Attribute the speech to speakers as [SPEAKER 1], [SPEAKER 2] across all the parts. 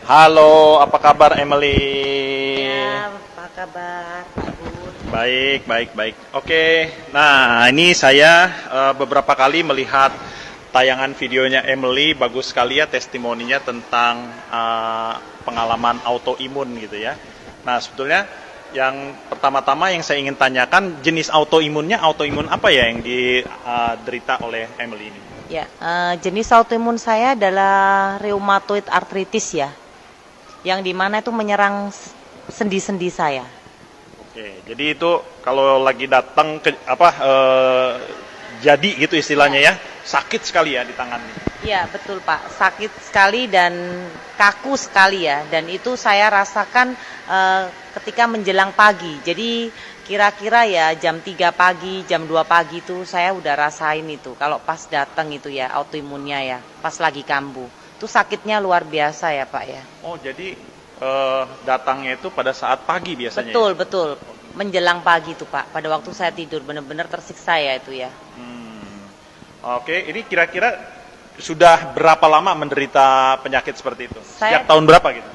[SPEAKER 1] Halo, apa kabar Emily?
[SPEAKER 2] Ya, apa kabar Pak Gun?
[SPEAKER 1] Baik, baik, baik. Oke, nah ini saya beberapa kali melihat tayangan videonya Emily, bagus sekali ya testimoninya tentang pengalaman autoimun gitu ya. Nah sebetulnya yang pertama-tama yang saya ingin tanyakan, jenis autoimun apa ya yang diderita oleh Emily ini?
[SPEAKER 2] Ya, jenis autoimun saya adalah rheumatoid arthritis ya, yang dimana itu menyerang sendi-sendi saya.
[SPEAKER 1] Oke, jadi itu kalau lagi datang ke jadi gitu istilahnya ya, sakit sekali ya di tangannya.
[SPEAKER 2] Ya, betul Pak, sakit sekali dan kaku sekali ya, dan itu saya rasakan ketika menjelang pagi. Jadi kira-kira ya jam 3 pagi, jam 2 pagi itu saya udah rasain itu. Kalau pas datang itu ya autoimunnya ya, pas lagi kambuh. Itu sakitnya luar biasa ya Pak ya.
[SPEAKER 1] Oh, jadi datangnya itu pada saat pagi biasanya.
[SPEAKER 2] Betul, betul. Menjelang pagi itu Pak, pada waktu saya tidur benar-benar tersiksa ya itu ya.
[SPEAKER 1] Oke, ini kira-kira sudah berapa lama menderita penyakit seperti itu?
[SPEAKER 2] Saya-
[SPEAKER 1] Sejak tahun berapa gitu?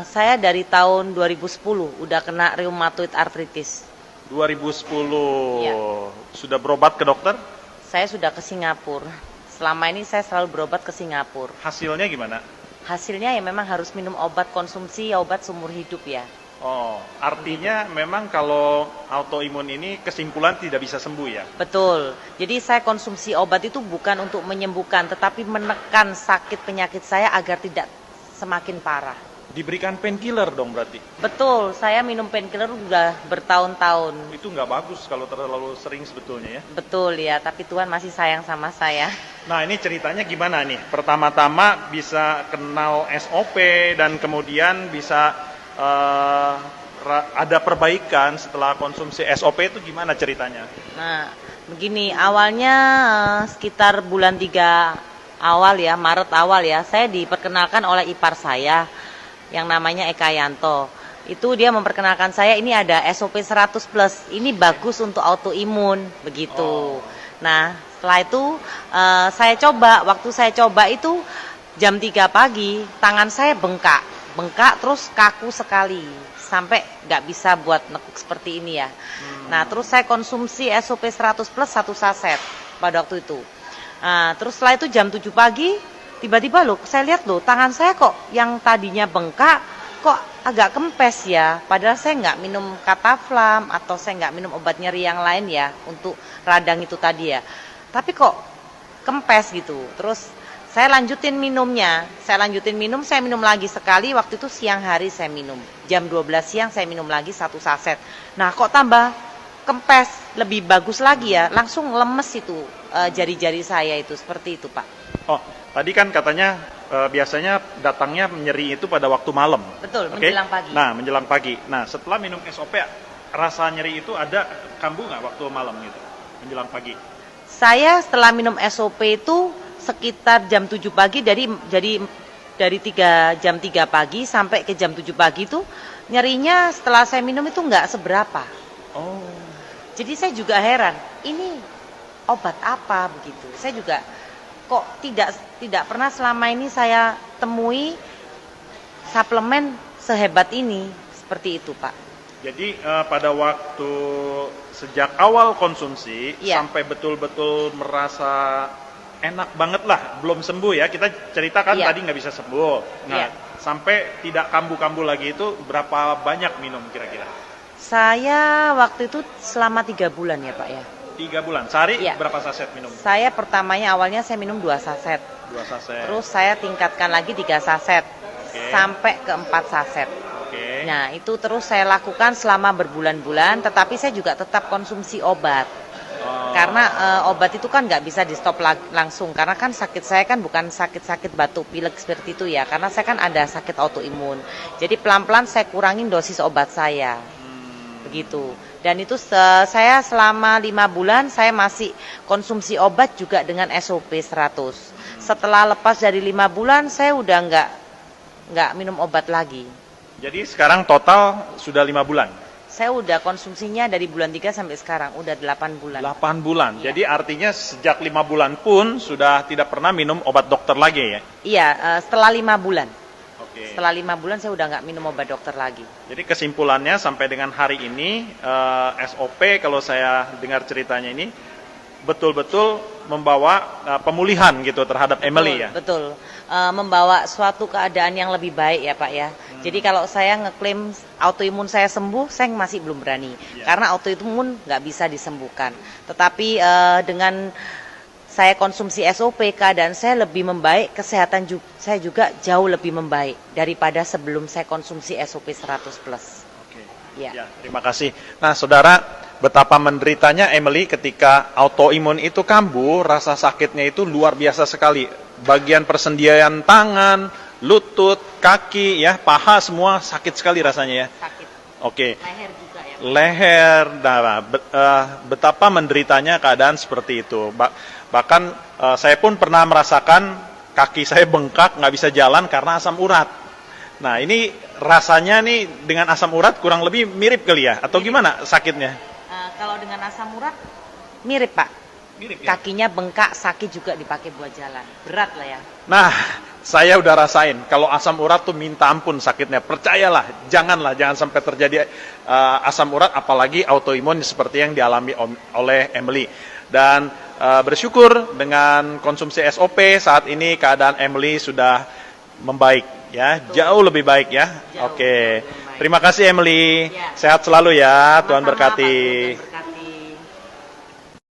[SPEAKER 2] Saya dari tahun 2010 udah kena rheumatoid arthritis.
[SPEAKER 1] 2010.
[SPEAKER 2] Iya.
[SPEAKER 1] Sudah berobat ke dokter?
[SPEAKER 2] Saya sudah ke Singapura. Selama ini saya selalu berobat ke Singapura.
[SPEAKER 1] Hasilnya gimana?
[SPEAKER 2] Hasilnya ya memang harus minum obat konsumsi, obat seumur hidup ya.
[SPEAKER 1] Oh, artinya memang kalau autoimun ini kesimpulan tidak bisa sembuh ya?
[SPEAKER 2] Betul. Jadi saya konsumsi obat itu bukan untuk menyembuhkan, tetapi menekan sakit penyakit saya agar tidak semakin parah.
[SPEAKER 1] Diberikan painkiller dong berarti?
[SPEAKER 2] Betul, saya minum painkiller udah bertahun-tahun.
[SPEAKER 1] Itu nggak bagus kalau terlalu sering sebetulnya ya?
[SPEAKER 2] Betul ya, tapi Tuhan masih sayang sama saya.
[SPEAKER 1] Nah ini ceritanya gimana nih? Pertama-tama bisa kenal SOP dan kemudian bisa ada perbaikan setelah konsumsi SOP itu gimana ceritanya?
[SPEAKER 2] Nah, begini, awalnya sekitar bulan 3 awal ya, Maret awal ya, saya diperkenalkan oleh ipar saya yang namanya Eka Yanto. Itu dia memperkenalkan saya, ini ada SOP 100 plus, ini bagus untuk autoimun, begitu. Nah, setelah itu saya coba, waktu saya coba itu jam 3 pagi, tangan saya bengkak terus kaku sekali sampai nggak bisa buat nekuk seperti ini ya. Nah terus saya konsumsi SOP 100 plus 1 saset pada waktu itu. Nah, terus setelah itu jam 7 pagi tiba-tiba loh saya lihat loh tangan saya kok yang tadinya bengkak kok agak kempes ya. Padahal saya nggak minum Cataflam atau saya nggak minum obat nyeri yang lain ya untuk radang itu tadi ya. Tapi kok kempes gitu. Terus saya lanjutin minumnya, saya minum lagi sekali, waktu itu siang hari saya minum. Jam 12 siang saya minum lagi 1 saset. Nah kok tambah kempes, lebih bagus lagi ya, langsung lemes itu jari-jari saya itu, seperti itu Pak.
[SPEAKER 1] Oh, tadi kan katanya biasanya datangnya nyeri itu pada waktu malam.
[SPEAKER 2] Betul,
[SPEAKER 1] Oke?
[SPEAKER 2] menjelang pagi.
[SPEAKER 1] Nah, menjelang pagi. Nah, setelah minum SOP, rasa nyeri itu ada kambuh nggak waktu malam gitu, menjelang pagi?
[SPEAKER 2] Saya setelah minum SOP itu sekitar jam 7 pagi, dari 3 pagi sampai ke jam 7 pagi itu nyerinya setelah saya minum itu nggak seberapa.
[SPEAKER 1] Oh.
[SPEAKER 2] Jadi saya juga heran, ini obat apa begitu. Saya juga kok tidak pernah selama ini saya temui suplemen sehebat ini, seperti itu Pak.
[SPEAKER 1] Jadi pada waktu sejak awal konsumsi
[SPEAKER 2] Iya.
[SPEAKER 1] sampai betul-betul merasa enak banget lah, belum sembuh ya. Kita ceritakan
[SPEAKER 2] Iya.
[SPEAKER 1] tadi nggak bisa sembuh. Nah,
[SPEAKER 2] Iya.
[SPEAKER 1] sampai tidak kambuh-kambuh lagi itu berapa banyak minum kira-kira?
[SPEAKER 2] Saya waktu itu selama 3 bulan ya Pak ya.
[SPEAKER 1] 3 bulan. Sehari
[SPEAKER 2] Iya.
[SPEAKER 1] berapa saset minum?
[SPEAKER 2] Saya pertamanya awalnya saya minum 2 saset.
[SPEAKER 1] 2 saset.
[SPEAKER 2] Terus saya tingkatkan lagi 3 saset.
[SPEAKER 1] Oke.
[SPEAKER 2] Sampai ke 4 saset.
[SPEAKER 1] Oke.
[SPEAKER 2] Nah itu terus saya lakukan selama berbulan-bulan, tetapi saya juga tetap konsumsi obat.
[SPEAKER 1] Oh.
[SPEAKER 2] Karena obat itu kan nggak bisa di stop langsung, karena kan sakit saya kan bukan sakit-sakit batuk pilek seperti itu ya, karena saya kan ada sakit autoimun. Jadi pelan-pelan saya kurangin dosis obat saya, begitu. Dan itu saya selama 5 bulan saya masih konsumsi obat juga dengan SOP 100. Setelah lepas dari 5 bulan saya udah nggak minum obat lagi.
[SPEAKER 1] Jadi sekarang total sudah 5 bulan.
[SPEAKER 2] Saya udah konsumsinya dari bulan 3 sampai sekarang, udah 8 bulan.
[SPEAKER 1] 8 bulan.
[SPEAKER 2] Iya.
[SPEAKER 1] Jadi artinya sejak 5 bulan pun sudah tidak pernah minum obat dokter lagi ya?
[SPEAKER 2] Iya, setelah 5 bulan.
[SPEAKER 1] Oke. Oke.
[SPEAKER 2] Setelah 5 bulan saya udah nggak minum obat dokter lagi.
[SPEAKER 1] Jadi kesimpulannya sampai dengan hari ini SOP kalau saya dengar ceritanya ini betul-betul membawa pemulihan gitu terhadap Emily ya.
[SPEAKER 2] Betul. Membawa suatu keadaan yang lebih baik ya Pak ya. Jadi kalau saya ngeklaim autoimun saya sembuh, saya masih belum berani.
[SPEAKER 1] Ya.
[SPEAKER 2] Karena autoimun nggak bisa disembuhkan. Tetapi dengan saya konsumsi SOP, keadaan saya lebih membaik, kesehatan saya juga jauh lebih membaik daripada sebelum saya konsumsi SOP 100+.
[SPEAKER 1] Oke.
[SPEAKER 2] Ya.
[SPEAKER 1] Ya, terima kasih. Nah, saudara, betapa menderitanya Emily ketika autoimun itu kambuh, rasa sakitnya itu luar biasa sekali. Bagian persendian tangan, lutut, kaki, ya, paha semua sakit sekali rasanya ya.
[SPEAKER 2] Sakit.
[SPEAKER 1] Oke.
[SPEAKER 2] Leher juga ya.
[SPEAKER 1] Leher, nah, betapa menderitanya keadaan seperti itu. Bahkan saya pun pernah merasakan kaki saya bengkak, nggak bisa jalan karena asam urat. Nah, ini rasanya nih dengan asam urat kurang lebih mirip kali ya? Atau gimana sakitnya?
[SPEAKER 2] Kalau dengan asam urat mirip Pak.
[SPEAKER 1] Mirip ya?
[SPEAKER 2] Kakinya bengkak, sakit juga dipakai buat jalan. Berat lah ya.
[SPEAKER 1] Nah, saya udah rasain. Kalau asam urat tuh minta ampun sakitnya. Percayalah, jangan sampai terjadi asam urat, apalagi autoimun seperti yang dialami oleh Emily. Dan bersyukur dengan konsumsi SOP saat ini keadaan Emily sudah membaik ya, jauh lebih baik ya.
[SPEAKER 2] Jauh
[SPEAKER 1] Oke.
[SPEAKER 2] lebih baik.
[SPEAKER 1] Terima kasih Emily.
[SPEAKER 2] Ya.
[SPEAKER 1] Sehat selalu ya. Tuhan
[SPEAKER 2] Sama-sama, Pak.
[SPEAKER 1] berkati.
[SPEAKER 2] Tuhan berkati.